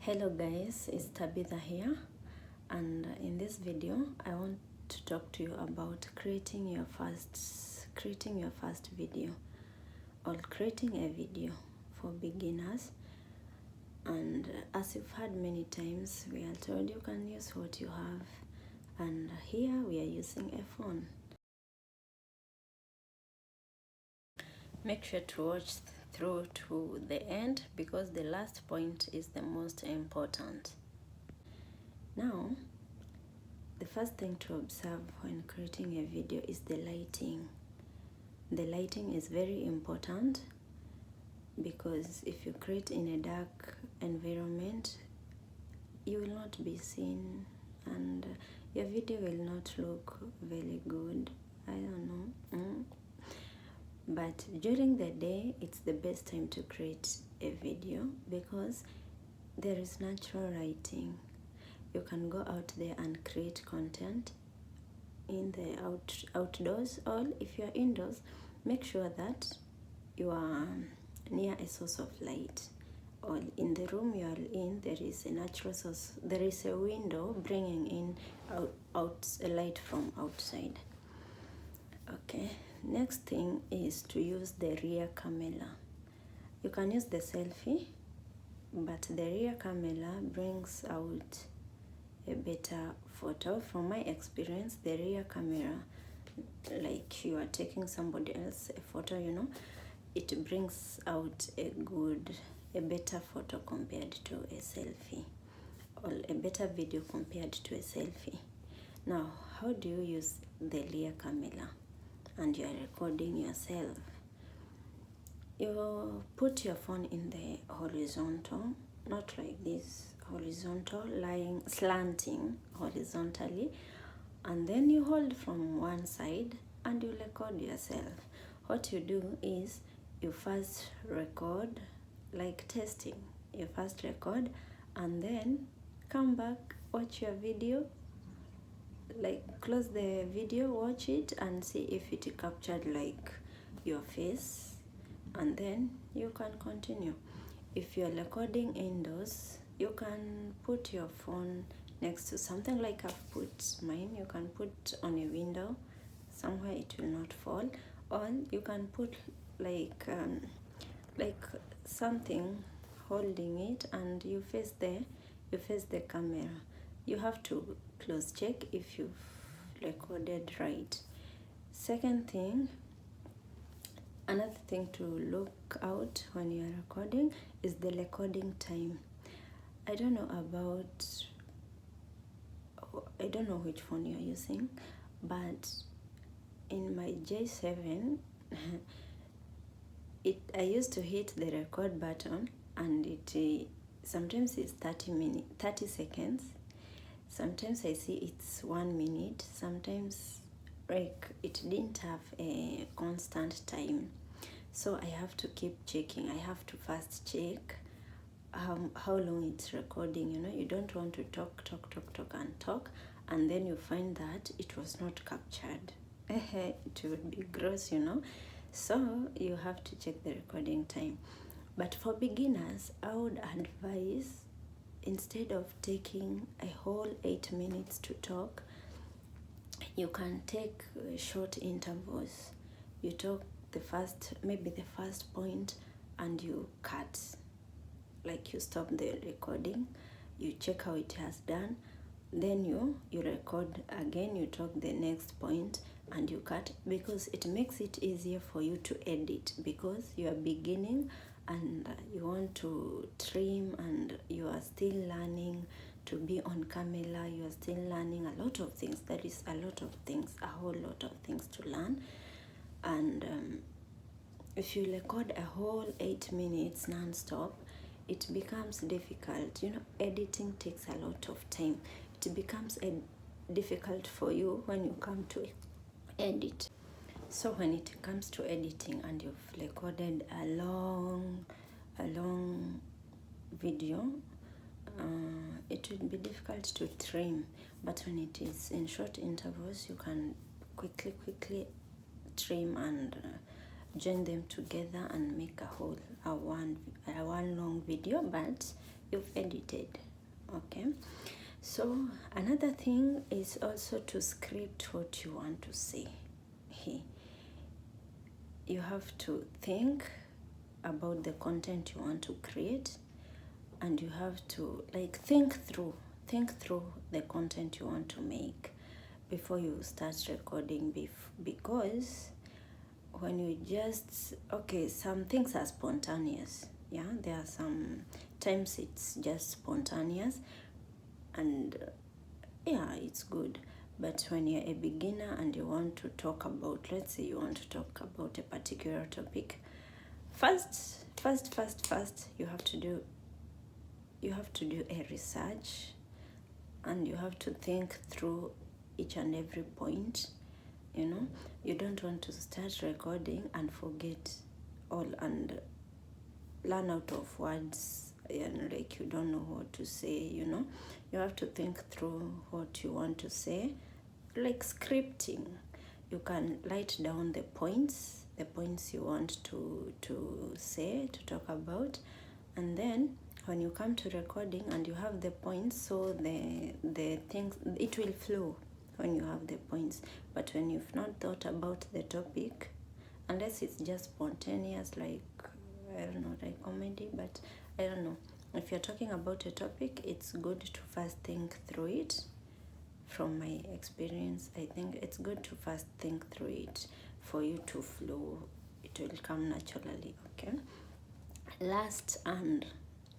Hello guys, it's Tabitha here, and in this video I want to talk to you about creating your first video, or creating a video for beginners. And as you've heard many times, we are told you can use what you have, and here we are using a phone. Make sure to watch through to the end because the last point is the most important. Now, the first thing to observe when creating a video is the lighting. The lighting is very important because if you create in a dark environment, you will not be seen and your video will not look very good. I don't know. But during the day, it's the best time to create a video because there is natural lighting. You can go out there and create content in the outdoors, or if you are indoors, make sure that you are near a source of light, or in the room you are in there is a natural source, there is a window bringing in out a light from outside. Okay, next thing is to use the rear camera. You can use the selfie, but the rear camera brings out a better photo. From my experience, the rear camera, like you are taking somebody else a photo, it brings out a better photo compared to a selfie, or a better video compared to a selfie. Now, how do you use the rear camera and you are recording yourself? You put your phone in the horizontal, not like this, horizontal, lying, slanting horizontally, and then you hold from one side and you record yourself. What you do is you first record, like testing. You first record and then come back, watch your video, like close the video, watch it and see if it captured like your face, and then you can continue. If you're recording indoors, you can put your phone next to something, like I've put mine. You can put on a window somewhere it will not fall, or you can put like something holding it and you face the camera. You have to close check if you've recorded right. Another thing to look out when you are recording is the recording time. I don't know which phone you're using, but in my J7 I used to hit the record button and it sometimes it's 30 seconds. Sometimes I see it's 1 minute. Sometimes like it didn't have a constant time, so I have to keep checking. I have to first check how long it's recording. You don't want to talk and then you find that it was not captured. It would be gross, so you have to check the recording time. But for beginners, I would advise, instead of taking a whole 8 minutes to talk, you can take short intervals. You talk maybe the first point and you cut, like you stop the recording, you check how it has done, then you record again, you talk the next point and you cut, because it makes it easier for you to edit, because you are beginning and you want to trim and you are still learning to be on camera. You are still learning a lot of things. There is a whole lot of things to learn. And if you record a whole 8 minutes non-stop, it becomes difficult. Editing takes a lot of time. It becomes difficult for you when you come to edit. So when it comes to editing and you've recorded a long video, it will be difficult to trim. But when it is in short intervals, you can quickly trim and join them together and make a one long video. But you've edited. Okay, so another thing is also to script what you want to say. You have to think about the content you want to create, and you have to like think through the content you want to make before you start recording, because when you just, okay, some things are spontaneous. Yeah, there are some times it's just spontaneous, and yeah, it's good. But when you're a beginner and you want to talk about, let's say you want to talk about a particular topic, first you have to do a research, and you have to think through each and every point. You don't want to start recording and forget all and learn out of words, and like you don't know what to say. You have to think through what you want to say, like scripting. You can write down the points you want to say, to talk about, and then when you come to recording and you have the points, so the things, it will flow when you have the points. But when you've not thought about the topic, unless it's just spontaneous, like, I don't know, like comedy, but I don't know. If you're talking about a topic, it's good to first think through it. From my experience, I think it's good to first think through it for you to flow. It will come naturally, okay? Last and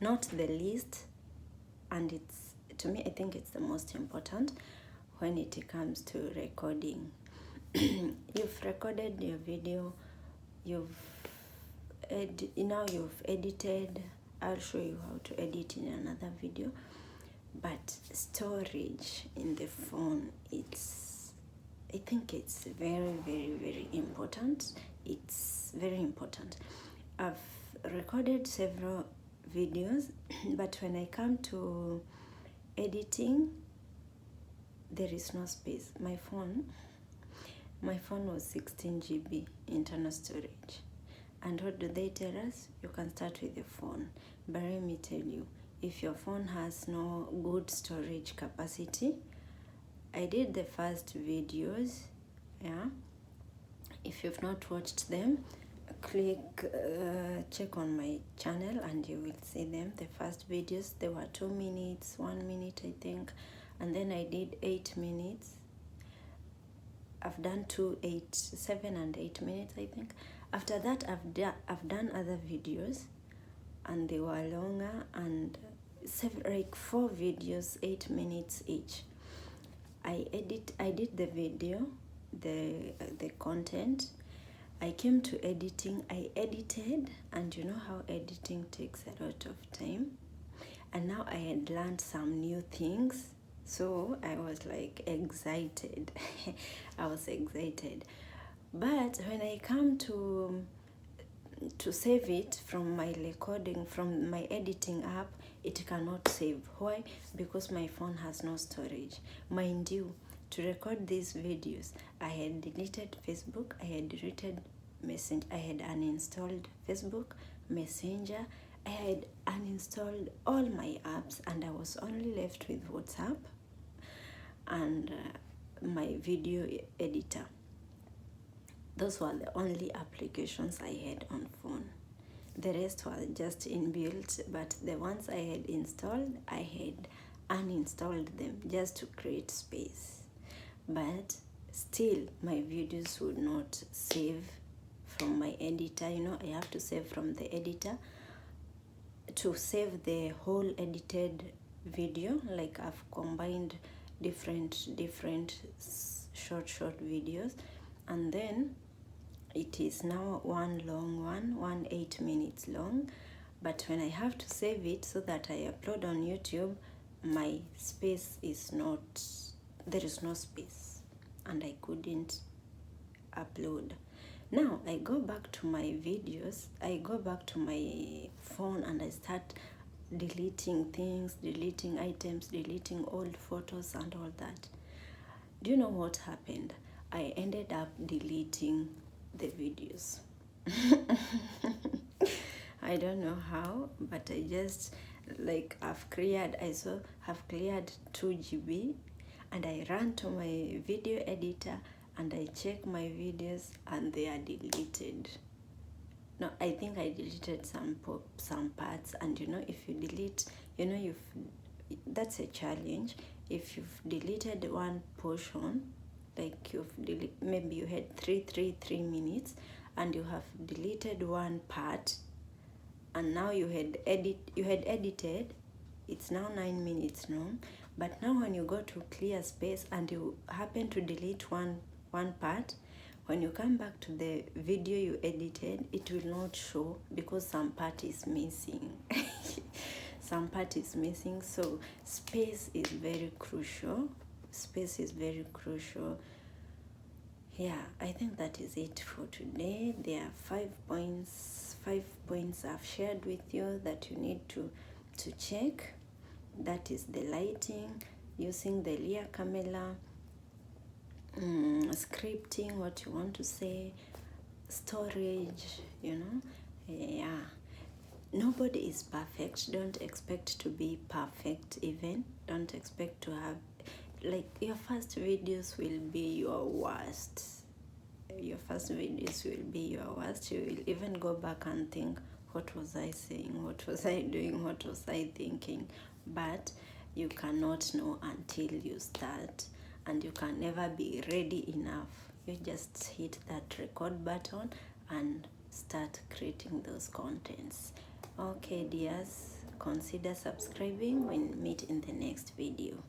not the least, and it's, to me, I think it's the most important when it comes to recording. You've recorded your video, you've edited. I'll show you how to edit in another video. But storage in the phone, I think it's very, very, very important. It's very important. I've recorded several videos, but when I come to editing, there is no space. My phone was 16 GB internal storage. And what do they tell us? You can start with the phone. But let me tell you, if your phone has no good storage capacity, I did the first videos, yeah. If you've not watched them, check on my channel and you will see them. The first videos, they were 2 minutes, 1 minute, I think, and then I did 8 minutes. I've done 2, 8, 7 and 8 minutes, I think. After that, I've done other videos, and they were longer, and like 4 videos, 8 minutes each. I did the video, the content. I came to editing. I edited, and you know how editing takes a lot of time. And now I had learned some new things, so I was like excited. I was excited. But when I come to save it from my recording, from my editing app, it cannot save. Why? Because my phone has no storage. Mind you, to record these videos, I had deleted Facebook, I had deleted Messenger, I had uninstalled Facebook, Messenger, I had uninstalled all my apps, and I was only left with WhatsApp and my video editor. Those were the only applications I had on phone. The rest were just inbuilt, but the ones I had installed, I had uninstalled them just to create space. But still, my videos would not save from my editor. I have to save from the editor to save the whole edited video. Like, I've combined different short videos, and then it is now one long one 8 minutes long. But when I have to save it so that I upload on YouTube, my space is not, there is no space, and I couldn't upload. Now I go back to my videos, I go back to my phone, and I start deleting things, deleting items, deleting old photos and all that. Do you know what happened? I ended up deleting the videos. I don't know how, but I just, like have cleared 2 GB, and I ran to my video editor and I check my videos and they are deleted. No, I think I deleted some parts, and if you delete, that's a challenge. If you've deleted one portion, like maybe you had 3 minutes and you have deleted one part, and now you had edited, it's now 9 minutes long. But now when you go to clear space and you happen to delete one part, when you come back to the video you edited, it will not show because some part is missing. Some part is missing. So space is very crucial. Space is very crucial. Yeah, I think that is it for today. There are 5 points I've shared with you that you need to check. That is the lighting, using the Lear camera, scripting what you want to say, storage, yeah. Nobody is perfect. Don't expect to be perfect. Even don't expect to have, like, your first videos will be your worst. You will even go back and think, what was I saying, what was I doing, what was I thinking? But you cannot know until you start, and you can never be ready enough. You just hit that record button and start creating those contents. Okay, dears, consider subscribing. We'll meet in the next video.